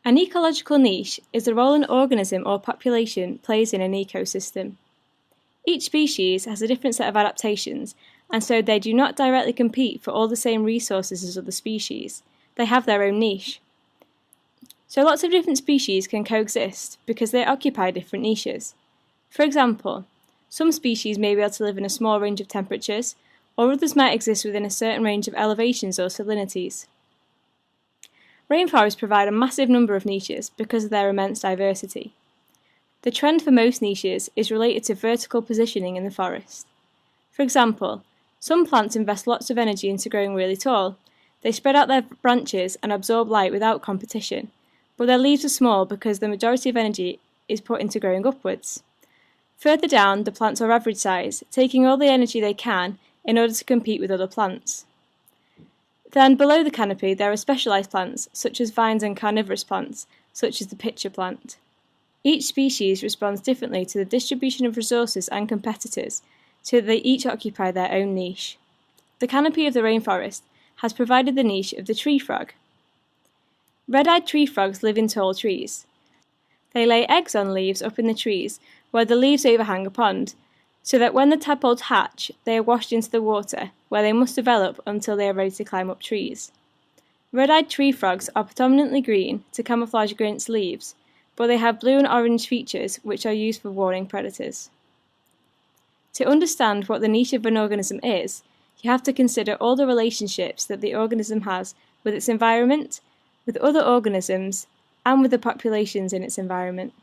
An ecological niche is the role an organism or population plays in an ecosystem. Each species has a different set of adaptations, and so they do not directly compete for all the same resources as other species. They have their own niche. So lots of different species can coexist because they occupy different niches. For example, some species may be able to live in a small range of temperatures, or others might exist within a certain range of elevations or salinities. Rainforests provide a massive number of niches because of their immense diversity. The trend for most niches is related to vertical positioning in the forest. For example, some plants invest lots of energy into growing really tall. They spread out their branches and absorb light without competition, but their leaves are small because the majority of energy is put into growing upwards. Further down, the plants are average size, taking all the energy they can in order to compete with other plants. Then below the canopy there are specialised plants, such as vines and carnivorous plants, such as the pitcher plant. Each species responds differently to the distribution of resources and competitors, so that they each occupy their own niche. The canopy of the rainforest has provided the niche of the tree frog. Red-eyed tree frogs live in tall trees. They lay eggs on leaves up in the trees, where the leaves overhang a pond, so that when the tadpoles hatch, they are washed into the water, where they must develop until they are ready to climb up trees. Red-eyed tree frogs are predominantly green to camouflage against leaves, but they have blue and orange features which are used for warning predators. To understand what the niche of an organism is, you have to consider all the relationships that the organism has with its environment, with other organisms, and with the populations in its environment.